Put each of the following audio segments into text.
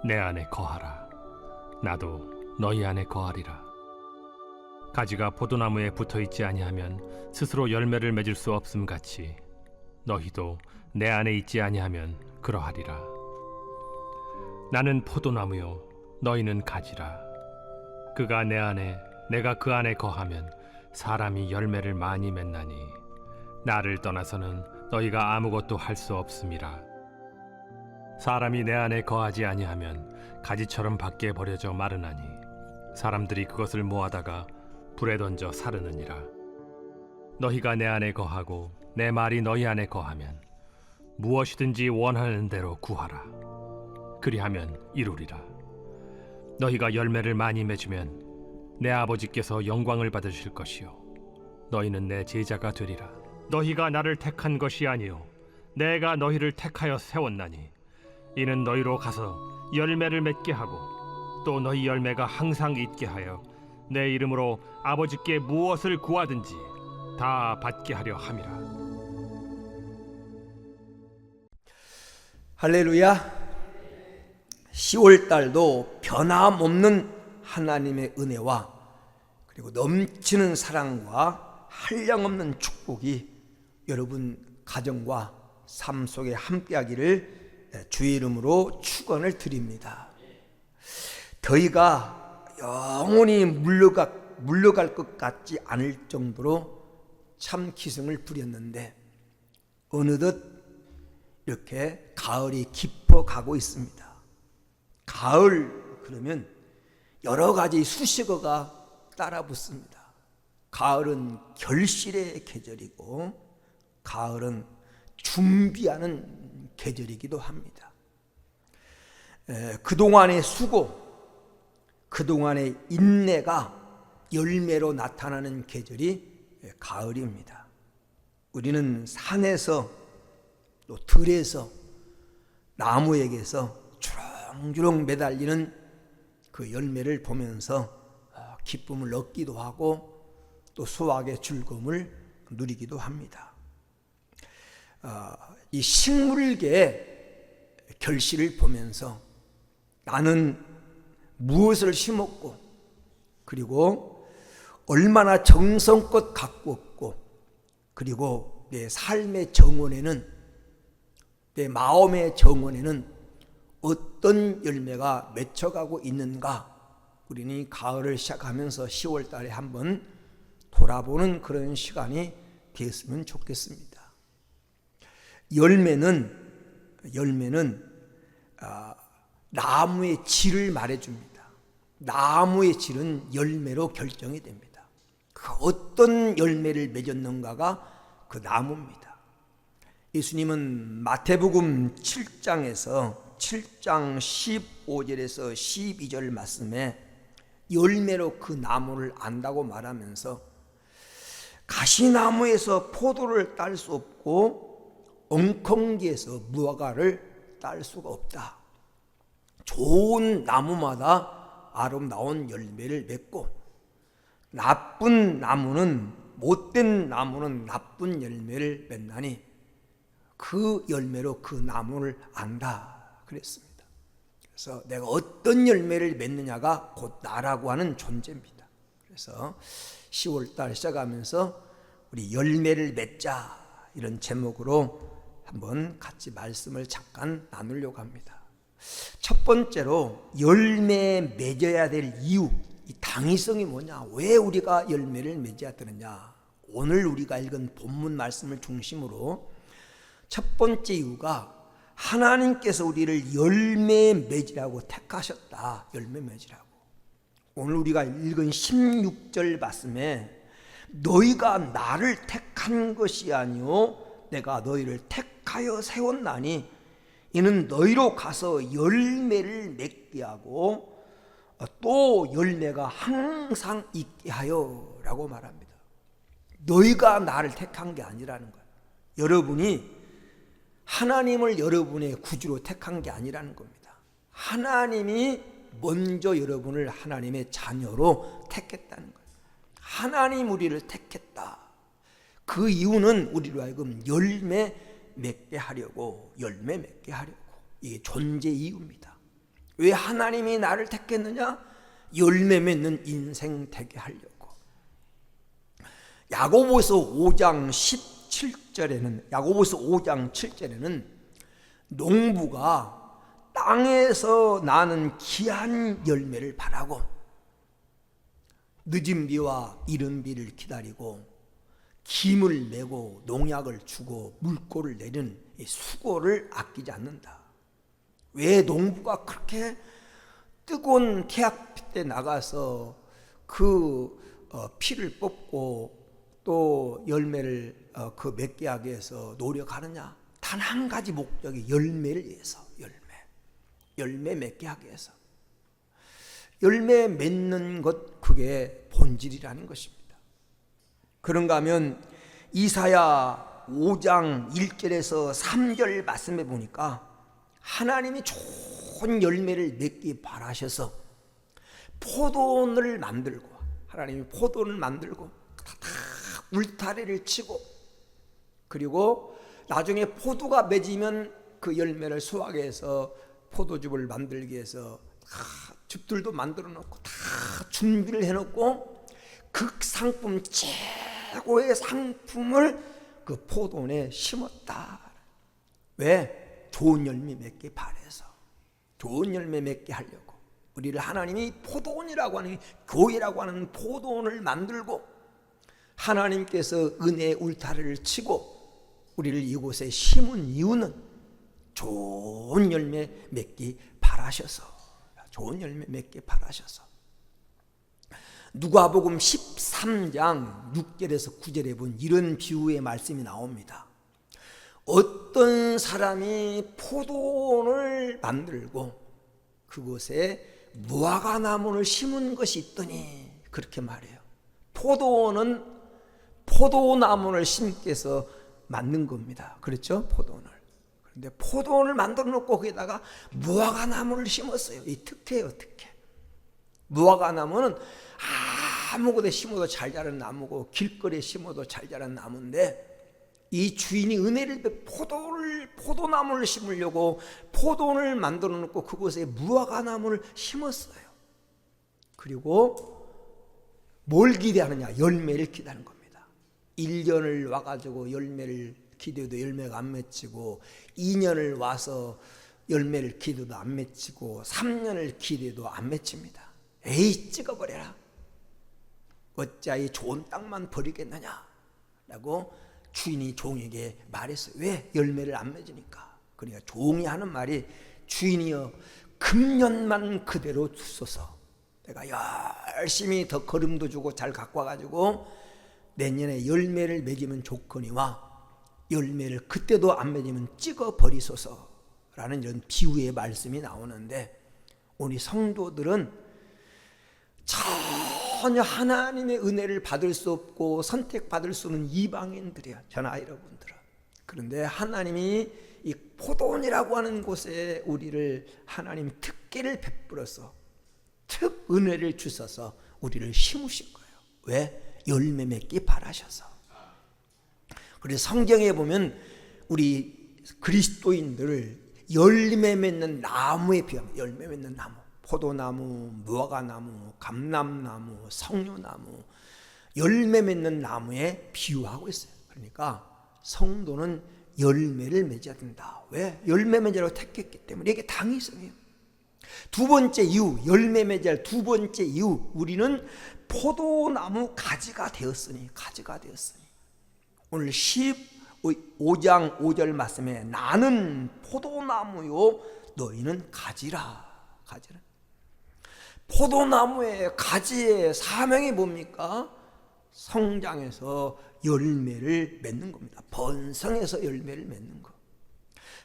내 안에 거하라. 나도 너희 안에 거하리라. 가지가 포도나무에 붙어있지 아니하면 스스로 열매를 맺을 수 없음 같이 너희도 내 안에 있지 아니하면 그러하리라. 나는 포도나무요 너희는 가지라. 그가 내 안에 내가 그 안에 거하면 사람이 열매를 많이 맺나니 나를 떠나서는 너희가 아무것도 할 수 없음이라. 사람이 내 안에 거하지 아니하면 가지처럼 밖에 버려져 마르나니 사람들이 그것을 모아다가 불에 던져 사르느니라. 너희가 내 안에 거하고 내 말이 너희 안에 거하면 무엇이든지 원하는 대로 구하라. 그리하면 이루리라. 너희가 열매를 많이 맺으면 내 아버지께서 영광을 받으실 것이요 너희는 내 제자가 되리라. 너희가 나를 택한 것이 아니요 내가 너희를 택하여 세웠나니 이는 너희로 가서 열매를 맺게 하고 또 너희 열매가 항상 있게 하여 내 이름으로 아버지께 무엇을 구하든지 다 받게 하려 함이라. 할렐루야. 10월달도 변함없는 하나님의 은혜와 그리고 넘치는 사랑과 한량없는 축복이 여러분 가정과 삶 속에 함께하기를 주의 이름으로 축원을 드립니다. 더위가 영원히 물러갈 것 같지 않을 정도로 참 기승을 부렸는데 어느덧 이렇게 가을이 깊어가고 있습니다. 가을 그러면 여러 가지 수식어가 따라 붙습니다. 가을은 결실의 계절이고 가을은 준비하는 계절이기도 합니다. 그동안의 수고, 그동안의 인내가 열매로 나타나는 계절이 가을입니다. 우리는 산에서 또 들에서 나무에게서 주렁주렁 매달리는 그 열매를 보면서 기쁨을 얻기도 하고 또 수확의 즐거움을 누리기도 합니다. 이 식물계의 결실을 보면서 나는 무엇을 심었고 그리고 얼마나 정성껏 가꾸었고 그리고 내 삶의 정원에는 내 마음의 정원에는 어떤 열매가 맺혀가고 있는가 우리는 가을을 시작하면서 10월 달에 한번 돌아보는 그런 시간이 되었으면 좋겠습니다. 열매는 나무의 질을 말해줍니다. 나무의 질은 열매로 결정이 됩니다. 그 어떤 열매를 맺었는가가 그 나무입니다. 예수님은 마태복음 7장 15절에서 12절 말씀에 열매로 그 나무를 안다고 말하면서 가시나무에서 포도를 딸 수 없고 엉겅기에서 무화과를 딸 수가 없다. 좋은 나무마다 아름다운 열매를 맺고 나쁜 나무는 못된 나무는 나쁜 열매를 맺나니 그 열매로 그 나무를 안다 그랬습니다. 그래서 내가 어떤 열매를 맺느냐가 곧 나라고 하는 존재입니다. 그래서 10월달 시작하면서 우리 열매를 맺자 이런 제목으로 한번 같이 말씀을 잠깐 나누려고 합니다. 첫 번째로 열매 맺어야 될 이유, 이 당위성이 뭐냐? 왜 우리가 열매를 맺어야 되느냐? 오늘 우리가 읽은 본문 말씀을 중심으로 첫 번째 이유가 하나님께서 우리를 열매 맺으라고 택하셨다. 열매 맺으라고. 오늘 우리가 읽은 16절 말씀에 너희가 나를 택한 것이 아니요 내가 너희를 택하여 세웠나니 이는 너희로 가서 열매를 맺게 하고 또 열매가 항상 있게 하여 라고 말합니다. 너희가 나를 택한 게 아니라는 거예요. 여러분이 하나님을 여러분의 구주로 택한 게 아니라는 겁니다. 하나님이 먼저 여러분을 하나님의 자녀로 택했다는 거예요. 하나님 우리를 택했다. 그 이유는 우리로 하여금 열매 맺게 하려고, 열매 맺게 하려고. 이게 존재 이유입니다. 왜 하나님이 나를 택했느냐? 열매 맺는 인생 되게 하려고. 야고보서 5장 17절에는 야고보서 5장 7절에는 농부가 땅에서 나는 귀한 열매를 바라고 늦은 비와 이른 비를 기다리고 김을 내고 농약을 주고 물꼬를 내는 이 수고를 아끼지 않는다. 왜 농부가 그렇게 뜨거운 태양빛 때 나가서 그 피를 뽑고 또 열매를 그 맺게 하기 위해서 노력하느냐? 단 한 가지 목적이 열매를 위해서. 열매 맺게 하기 위해서. 열매 맺는 것, 그게 본질이라는 것입니다. 그런가 하면 이사야 5장 1절에서 3절 말씀해 보니까 하나님이 좋은 열매를 맺기 바라셔서 포도원을 만들고, 하나님이 포도원을 만들고 다 울타리를 치고, 그리고 나중에 포도가 맺으면 그 열매를 수확해 해서 포도즙을 만들기 위해서 다 즙들도 만들어 놓고 다 준비를 해 놓고 그 상품, 최고의 상품을 그 포도원에 심었다. 왜? 좋은 열매 맺기 바래서, 좋은 열매 맺게 하려고 우리를 하나님이 포도원이라고 하는, 교회라고 하는 포도원을 만들고 하나님께서 은혜의 울타리를 치고 우리를 이곳에 심은 이유는 좋은 열매 맺기 바라셔서, 좋은 열매 맺기 바라셔서. 누가복음 13장 6절에서 9절에 본 이런 비유의 말씀이 나옵니다. 어떤 사람이 포도원을 만들고 그곳에 무화과나무를 심은 것이 있더니, 그렇게 말해요. 포도원은 포도나무를 심기 위해서 만든 겁니다. 그렇죠? 포도원을. 그런데 포도원을 만들어 놓고 거기다가 무화과나무를 심었어요. 이 특혜예요, 특혜. 무화과나무는 아무것도 심어도 잘 자라는 나무고 길거리에 심어도 잘 자라는 나무인데, 이 주인이 은혜를 포도나무를 심으려고 포도원을 만들어 놓고 그곳에 무화과나무를 심었어요. 그리고 뭘 기대하느냐? 열매를 기대하는 겁니다. 1년을 와가지고 열매를 기대도 열매가 안 맺히고, 2년을 와서 열매를 기대도 안 맺히고, 3년을 기대도 안 맺힙니다. 에이, 찍어버려라. 어찌하여 좋은 땅만 버리겠느냐? 라고 주인이 종에게 말했어요. 왜? 열매를 안 맺으니까. 그러니까 종이 하는 말이, 주인이여 금년만 그대로 두소서. 내가 열심히 더 거름도 주고 잘 갖고 와가지고 내년에 열매를 맺으면 좋거니와 열매를 그때도 안 맺으면 찍어버리소서. 라는 이런 비유의 말씀이 나오는데, 우리 성도들은 전혀 하나님의 은혜를 받을 수 없고 선택받을 수 없는 이방인들이야, 저나 여러분들은. 그런데 하나님이 이 포도원이라고 하는 곳에 우리를 하나님 특기를 베풀어서 특 은혜를 주셔서 우리를 심으신 거예요. 왜? 열매 맺기 바라셔서. 그래서 성경에 보면 우리 그리스도인들을 열매 맺는 나무에 비하면, 열매 맺는 나무, 포도나무, 무화과나무, 감람나무, 석류나무, 열매 맺는 나무에 비유하고 있어요. 그러니까 성도는 열매를 맺어야 된다. 왜? 열매 맺으라고 택했기 때문에. 이게 당위성이에요. 두 번째 이유, 열매 맺어야 할 두 번째 이유, 우리는 포도나무 가지가 되었으니. 오늘 15장 5절 말씀에 나는 포도나무요 너희는 가지라. 포도나무의 가지의 사명이 뭡니까? 성장해서 열매를 맺는 겁니다. 번성해서 열매를 맺는 것.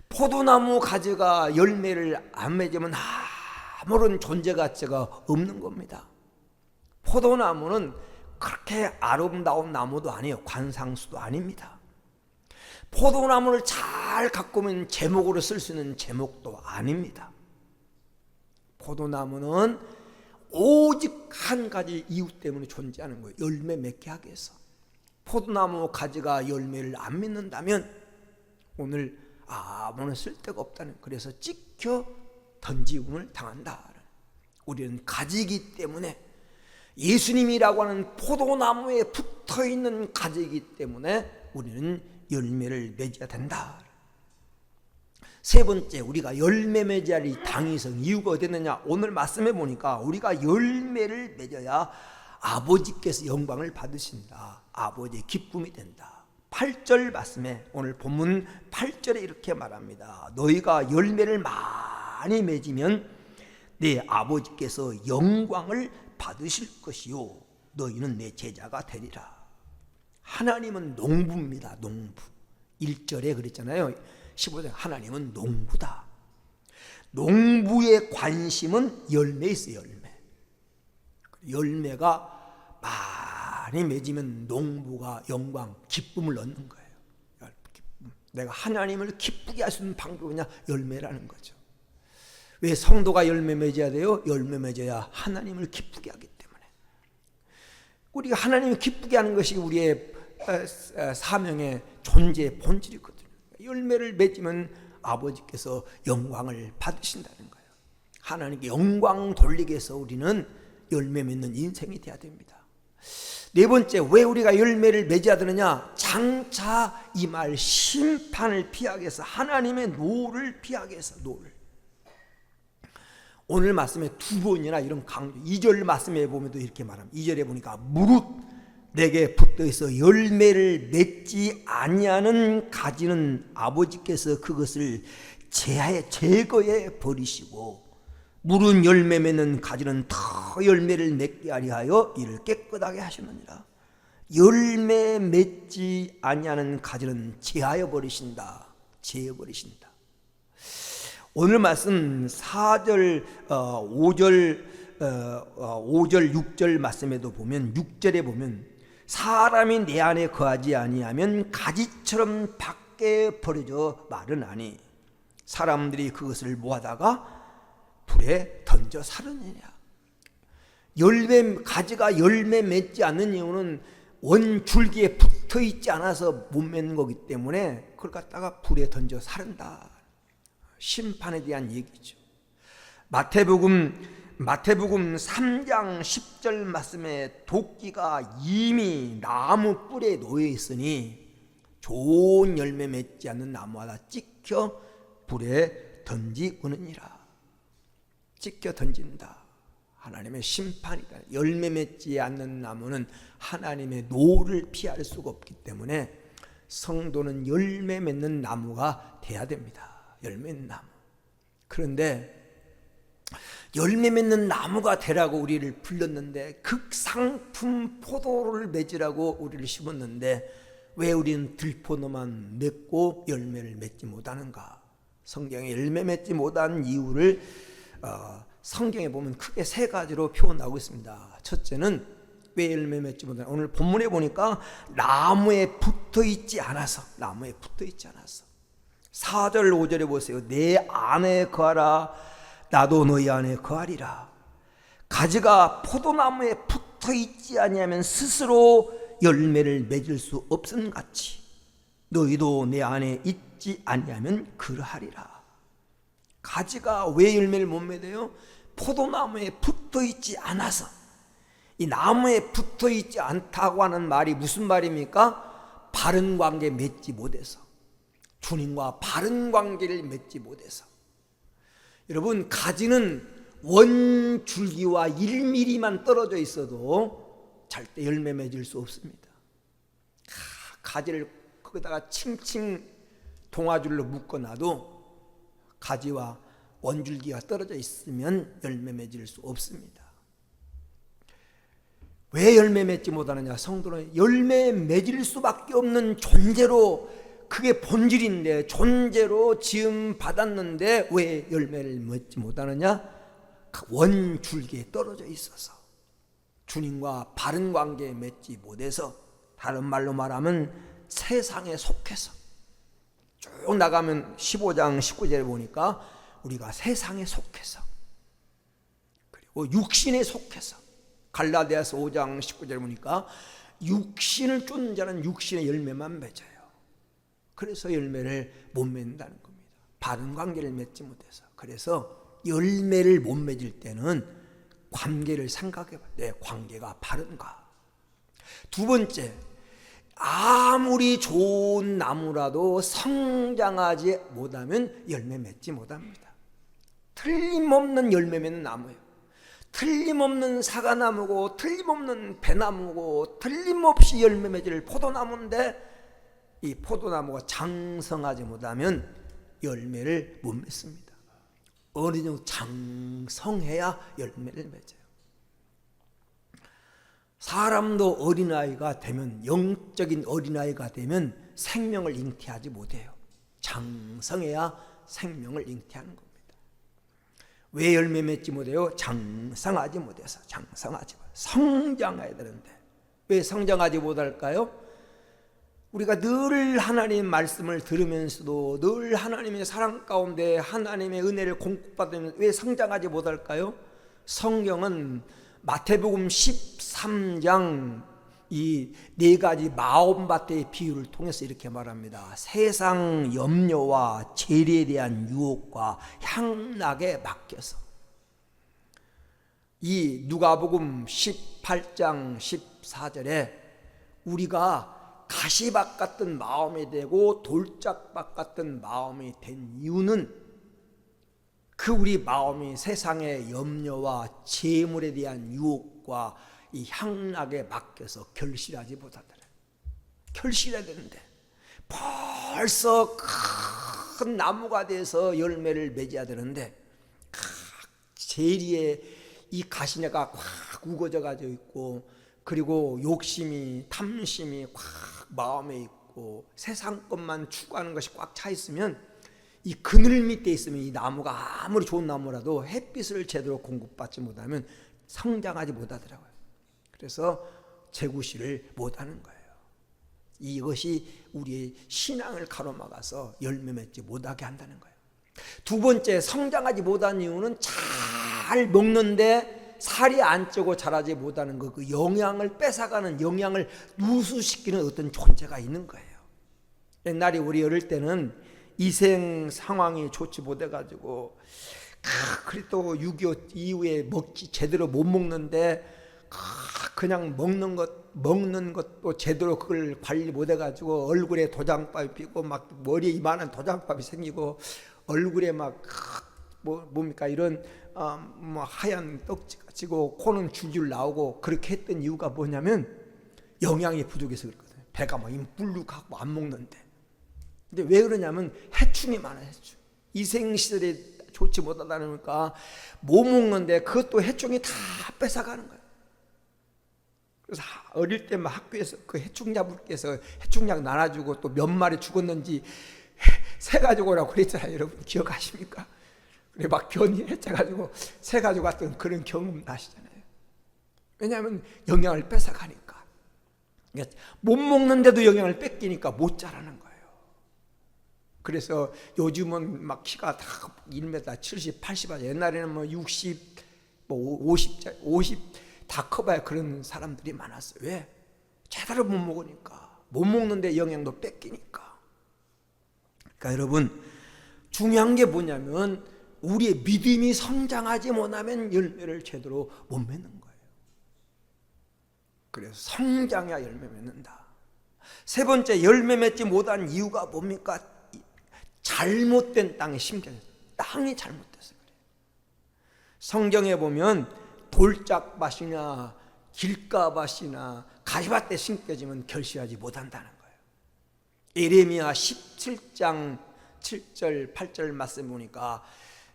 포도나무 가지가 열매를 안 맺으면 아무런 존재 가치가 없는 겁니다. 포도나무는 그렇게 아름다운 나무도 아니에요. 관상수도 아닙니다. 포도나무를 잘 가꾸면 제목으로 쓸 수 있는 제목도 아닙니다. 포도나무는 오직 한 가지 이유 때문에 존재하는 거예요. 열매 맺게 하기 위해서. 포도나무 가지가 열매를 안 맺는다면 오늘 아무런 쓸데가 없다는, 그래서 찍혀 던지움을 당한다. 우리는 가지이기 때문에, 예수님이라고 하는 포도나무에 붙어있는 가지이기 때문에 우리는 열매를 맺어야 된다. 세 번째, 우리가 열매 맺어야 할 이 당위성, 이유가 어디 있느냐? 오늘 말씀해 보니까 우리가 열매를 맺어야 아버지께서 영광을 받으신다. 아버지의 기쁨이 된다. 8절 말씀에, 오늘 본문 8절에 이렇게 말합니다. 너희가 열매를 많이 맺으면 내 아버지께서 영광을 받으실 것이요 너희는 내 제자가 되리라. 하나님은 농부입니다. 농부. 1절에 그랬잖아요. 15절, 하나님은 농부다. 농부의 관심은 열매에 있어요. 열매. 열매가 많이 맺으면 농부가 영광, 기쁨을 얻는 거예요. 내가 하나님을 기쁘게 할 수 있는 방법이냐? 열매라는 거죠. 왜 성도가 열매 맺어야 돼요? 열매 맺어야 하나님을 기쁘게 하기 때문에. 우리가 하나님을 기쁘게 하는 것이 우리의 사명의 존재의 본질이거든요. 열매를 맺으면 아버지께서 영광을 받으신다는 거예요. 하나님께 영광 돌리기 위해서 우리는 열매 맺는 인생이 돼야 됩니다. 네 번째, 왜 우리가 열매를 맺어야 되느냐? 장차 임할 심판을 피하기 위해서, 하나님의 노를 피하기 위해서. 노를. 오늘 말씀에 두 번이나 이런 강조, 2절 말씀에 보면 이렇게 말합니다. 2절에 보니까 무릇 내게 붙어 있어 열매를 맺지 아니하는 가지는 아버지께서 그것을 제거해 버리시고, 무른 열매 맺는 가지는 더 열매를 맺게 하려 하여 이를 깨끗하게 하시느니라. 열매 맺지 아니하는 가지는 제하여 버리신다. 제해 버리신다. 오늘 말씀 4절, 5절, 6절 말씀에도 보면, 6절에 보면 사람이 내 안에 거하지 아니하면 가지처럼 밖에 버려져 마르나니 사람들이 그것을 모아다가 불에 던져 사르느냐. 가지가 열매 맺지 않는 이유는 원줄기에 붙어 있지 않아서 못 맺는 거기 때문에 그걸 갖다가 불에 던져 사른다. 심판에 대한 얘기죠. 마태복음 3장 10절 말씀에 도끼가 이미 나무 뿔에 놓여 있으니 좋은 열매 맺지 않는 나무마다 찍혀 불에 던지우느니라. 찍혀 던진다. 하나님의 심판이다. 열매 맺지 않는 나무는 하나님의 노를 피할 수가 없기 때문에 성도는 열매 맺는 나무가 돼야 됩니다. 열매 맺는 나무. 그런데 열매 맺는 나무가 되라고 우리를 불렀는데, 극상품 포도를 맺으라고 우리를 심었는데 왜 우리는 들포도만 맺고 열매를 맺지 못하는가? 성경에 열매 맺지 못하는 이유를 성경에 보면 크게 세 가지로 표현하고 있습니다. 첫째는 왜 열매 맺지 못하나? 오늘 본문에 보니까 나무에 붙어 있지 않아서. 4절 5절에 보세요. 내 안에 거하라 나도 너희 안에 거하리라. 가지가 포도나무에 붙어 있지 아니하면 스스로 열매를 맺을 수 없음 같이 너희도 내 안에 있지 아니하면 그러하리라. 가지가 왜 열매를 못 맺어요? 포도나무에 붙어 있지 않아서. 이 나무에 붙어 있지 않다고 하는 말이 무슨 말입니까? 바른 관계 맺지 못해서. 주님과 바른 관계를 맺지 못해서. 여러분, 가지는 원줄기와 1mm만 떨어져 있어도 절대 열매 맺을 수 없습니다. 가지를 거기다가 칭칭 동아줄로 묶어놔도 가지와 원줄기가 떨어져 있으면 열매 맺을 수 없습니다. 왜 열매 맺지 못하느냐? 성도는 열매 맺을 수밖에 없는 존재로, 그게 본질인데 존재로 지음 받았는데 왜 열매를 맺지 못하느냐? 원줄기에 떨어져 있어서, 주님과 바른 관계에 맺지 못해서, 다른 말로 말하면 세상에 속해서. 쭉 나가면 15장 19절에 보니까 우리가 세상에 속해서, 그리고 육신에 속해서, 갈라디아서 5장 19절에 보니까 육신을 쫓는 자는 육신의 열매만 맺어요. 그래서 열매를 못 맺는다는 겁니다. 바른 관계를 맺지 못해서. 그래서 열매를 못 맺을 때는 관계를 생각해 봐. 내 관계가 바른가? 두 번째, 아무리 좋은 나무라도 성장하지 못하면 열매 맺지 못합니다. 틀림없는 열매 맺는 나무예요. 틀림없는 사과나무고 틀림없는 배나무고 틀림없이 열매 맺을 포도나무인데, 이 포도나무가 장성하지 못하면 열매를 못 맺습니다. 어느 정도 장성해야 열매를 맺어요. 사람도 어린아이가 되면, 영적인 어린아이가 되면 생명을 잉태하지 못해요. 장성해야 생명을 잉태하는 겁니다. 왜 열매 맺지 못해요? 장성하지 못해서. 장성하지 못. 성장해야 되는데 왜 성장하지 못할까요? 우리가 늘 하나님 말씀을 들으면서도 늘 하나님의 사랑 가운데 하나님의 은혜를 공급받으면서 왜 성장하지 못할까요? 성경은 마태복음 13장 이 네 가지 마음밭의 비유를 통해서 이렇게 말합니다. 세상 염려와 재리에 대한 유혹과 향락에 맡겨서. 이 누가복음 18장 14절에 우리가 가시밭 같은 마음이 되고 돌짝밭 같은 마음이 된 이유는 그 우리 마음이 세상의 염려와 재물에 대한 유혹과 이 향락에 맡겨서 결실하지 못하더라. 결실해야 되는데 벌써 큰 나무가 돼서 열매를 맺어야 되는데 재리에 이 가시냐가 꽉 우거져 가지고 있고, 그리고 욕심이 탐심이 꽉 마음에 있고 세상 것만 추구하는 것이 꽉 차 있으면 이 그늘 밑에 있으면 이 나무가 아무리 좋은 나무라도 햇빛을 제대로 공급받지 못하면 성장하지 못하더라고요. 그래서 재구실을 못하는 거예요. 이것이 우리의 신앙을 가로막아서 열매 맺지 못하게 한다는 거예요. 두 번째, 성장하지 못한 이유는 잘 먹는데 살이 안 찌고 자라지 못하는 것, 그 영양을 뺏어가는, 영양을 누수시키는 어떤 존재가 있는 거예요. 옛날에 우리 어릴 때는 이생 상황이 좋지 못해가지고 그래도 6.25 이후에 제대로 못 먹는데 그냥 먹는 것도 제대로 그걸 관리 못해가지고 얼굴에 도장밥이 피고 막 머리에 이만한 도장밥이 생기고 얼굴에 막 뭡니까 이런 뭐 하얀 떡지가 지고 코는 줄줄 나오고, 그렇게 했던 이유가 뭐냐면 영양이 부족해서 그렇거든요. 배가 막 불룩하고 안 먹는데. 근데 왜 그러냐면 해충이 많아요. 해충. 이생시절에 좋지 못하다니까 못 먹는데 그것도 해충이 다 뺏어가는 거예요. 그래서 어릴 때 막 학교에서 그 해충약국에서 해충약 나눠주고 또 몇 마리 죽었는지 새 가지고 오라고 그랬잖아요. 여러분 기억하십니까? 그래 막 견이 해쳐가지고 새 가지고 왔던 그런 경험 나시잖아요. 왜냐하면 영양을 뺏어가니까. 그러니까 못 먹는데도 영양을 뺏기니까 못 자라는 거예요. 그래서 요즘은 막 키가 다 1m 70, 80 하죠. 옛날에는 뭐 60, 뭐 50 다 커봐야 그런 사람들이 많았어요. 왜? 제대로 못 먹으니까. 못 먹는데 영양도 뺏기니까. 그러니까 여러분 중요한 게 뭐냐면 우리의 믿음이 성장하지 못하면 열매를 제대로 못 맺는 거예요. 그래서 성장해야 열매 맺는다. 세 번째, 열매 맺지 못한 이유가 뭡니까? 잘못된 땅에 심겨져. 땅이 잘못돼서 그래요. 성경에 보면 돌짝밭이나 길가밭이나 가시밭에 심겨지면 결실하지 못한다는 거예요. 예레미야 17장 7절 8절 말씀 보니까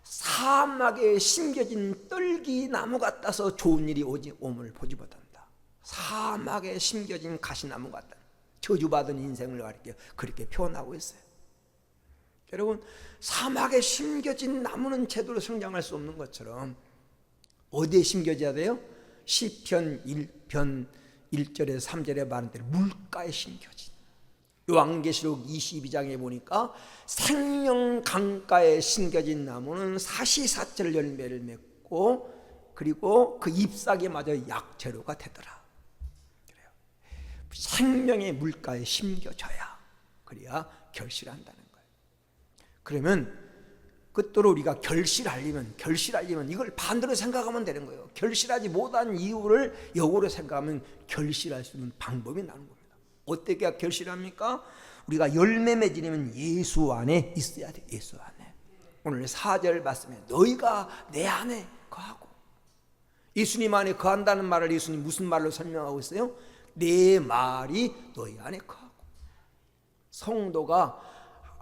사막에 심겨진 떨기 나무 같아서 좋은 일이 오물 보지 못한다. 사막에 심겨진 가시나무 같다. 저주받은 인생을 그렇게 표현하고 있어요. 여러분 사막에 심겨진 나무는 제대로 성장할 수 없는 것처럼 어디에 심겨져야 돼요? 시편 1편 1절에서 3절에 말한 대로 물가에 심겨진. 요한계시록 22장에 보니까 생명 강가에 심겨진 나무는 사시사철 열매를 맺고 그리고 그 잎사귀에 맞아 약재료가 되더라. 그래요. 생명의 물가에 심겨져야 그래야 결실한다는 거예요. 그러면 그때로 우리가 결실하려면 이걸 반대로 생각하면 되는 거예요. 결실하지 못한 이유를 역으로 생각하면 결실할 수 있는 방법이 나는 겁니다. 어떻게 결실합니까? 우리가 열매 맺으려면 예수 안에 있어야 돼. 예수 안에. 오늘 4절 말씀에 너희가 내 안에 거하고, 예수님 안에 거한다는 말을 예수님 무슨 말로 설명하고 있어요? 내 말이 너희 안에 거하고. 성도가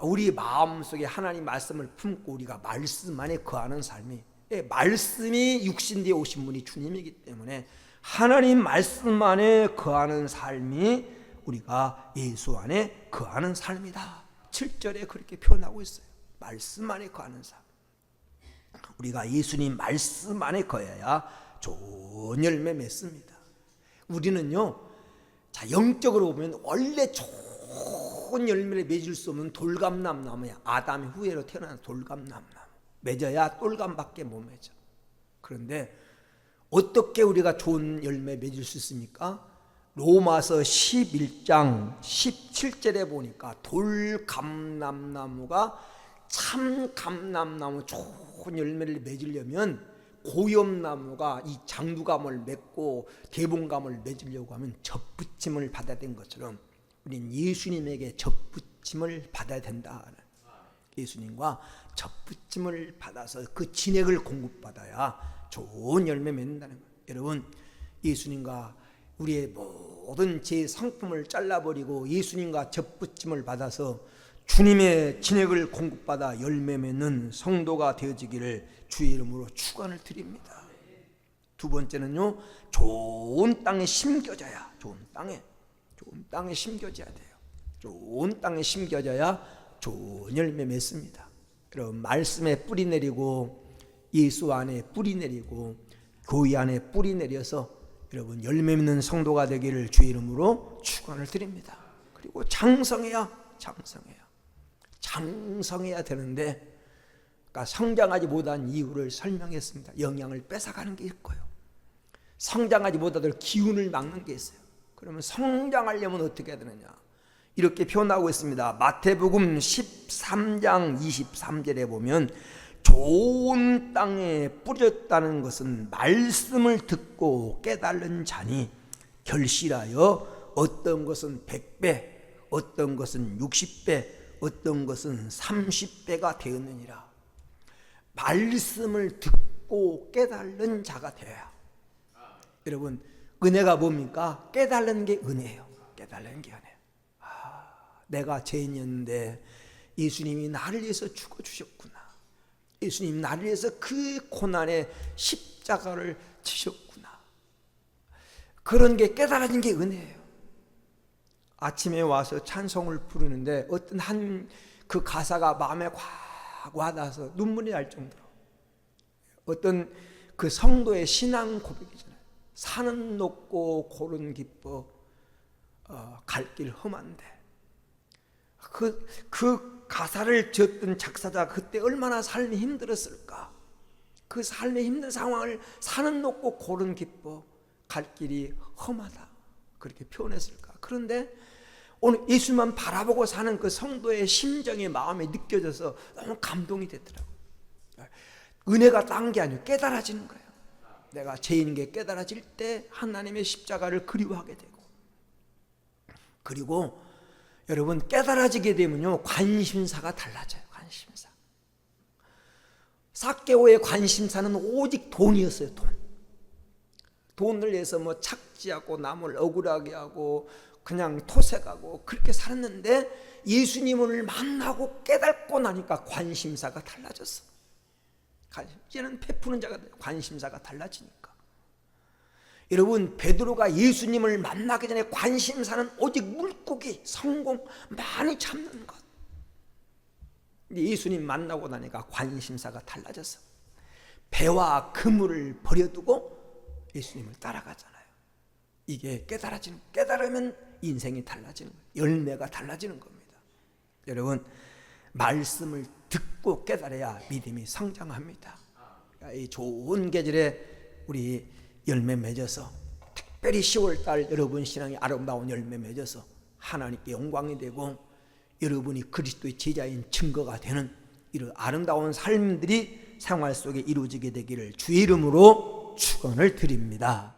우리 마음속에 하나님 말씀을 품고 우리가 말씀 안에 거하는 삶이, 말씀이 육신되어 오신 분이 주님이기 때문에 하나님 말씀 안에 거하는 삶이 우리가 예수 안에 거하는 삶이다. 7절에 그렇게 표현하고 있어요. 말씀 안에 거하는 삶. 우리가 예수님 말씀 안에 거해야 좋은 열매 맺습니다. 우리는요, 자, 영적으로 보면 원래 좋은 열매를 맺을 수 없는 돌감나무야. 아담의 후예로 태어난 돌감나무. 맺어야 똘감밖에 못 맺어. 그런데 어떻게 우리가 좋은 열매 맺을 수 있습니까? 로마서 11장 17절에 보니까 돌감람나무가 참 감람나무 좋은 열매를 맺으려면 고염나무가 이 장두감을 맺고 대봉감을 맺으려고 하면 접붙임을 받아야 된 것처럼 우리는 예수님에게 접붙임을 받아야 된다. 예수님과 접붙임을 받아서 그 진액을 공급받아야 좋은 열매 맺는다는 거예요. 여러분, 예수님과 우리의 모든 제 상품을 잘라버리고 예수님과 접붙임을 받아서 주님의 진액을 공급받아 열매 맺는 성도가 되어지기를 주의 이름으로 축원을 드립니다. 두 번째는요, 좋은 땅에 심겨져야, 좋은 땅에 심겨져야 돼요. 좋은 땅에 심겨져야 좋은 열매 맺습니다. 여러분, 말씀에 뿌리 내리고 예수 안에 뿌리 내리고 교회 안에 뿌리 내려서 여러분 열매 맺는 성도가 되기를 주의 이름으로 축원을 드립니다. 그리고 장성해야 되는데, 그러니까 성장하지 못한 이유를 설명했습니다. 영양을 뺏어가는 게 있고요, 성장하지 못하도록 기운을 막는 게 있어요. 그러면 성장하려면 어떻게 해야 되느냐, 이렇게 표현하고 있습니다. 마태복음 13장 23절에 보면 좋은 땅에 뿌렸다는 것은 말씀을 듣고 깨달은 자니 결실하여 어떤 것은 100배, 어떤 것은 60배, 어떤 것은 30배가 되었느니라. 말씀을 듣고 깨달은 자가 되어야. 여러분, 은혜가 뭡니까? 깨달은 게 은혜예요. 깨달은 게 은혜예요. 내가 죄인이었는데 예수님이 나를 위해서 죽어주셨구나. 예수님 나를 위해서 그 고난의 십자가를 지셨구나. 그런 게 깨달아진 게 은혜예요. 아침에 와서 찬송을 부르는데 어떤 한 그 가사가 마음에 확 와닿아서 눈물이 날 정도로, 어떤 그 성도의 신앙 고백이잖아요. 산은 높고 골은 깊어 갈 길 험한데, 그 가사를 지었던 작사자 그때 얼마나 삶이 힘들었을까. 그 삶의 힘든 상황을 산은 높고 골은 깊어 갈 길이 험하다 그렇게 표현했을까. 그런데 오늘 예수만 바라보고 사는 그 성도의 심정의 마음이 느껴져서 너무 감동이 되더라고요. 은혜가 딴 게 아니고 깨달아지는 거예요. 내가 죄인인 게 깨달아질 때 하나님의 십자가를 그리워하게 되고, 그리고 여러분 깨달아지게 되면요 관심사가 달라져요. 관심사. 삭개오의 관심사는 오직 돈이었어요. 돈을 위해서 뭐 착지하고 남을 억울하게 하고 그냥 토색하고 그렇게 살았는데, 예수님을 만나고 깨닫고 나니까 관심사가 달라졌어. 이제는 베푸는 자가 관심사가 달라지니까. 여러분, 베드로가 예수님을 만나기 전에 관심사는 오직 물고기, 성공, 많이 잡는 것. 근데 예수님 만나고 나니까 관심사가 달라졌어. 배와 그물을 버려두고 예수님을 따라가잖아요. 이게 깨달으면 인생이 달라지는 거예요. 열매가 달라지는 겁니다. 여러분, 말씀을 듣고 깨달아야 믿음이 성장합니다. 이 좋은 계절에 우리 열매 맺어서, 특별히 10월달 여러분 신앙이 아름다운 열매 맺어서 하나님께 영광이 되고 여러분이 그리스도의 제자인 증거가 되는 이런 아름다운 삶들이 생활 속에 이루어지게 되기를 주의 이름으로 축원을 드립니다.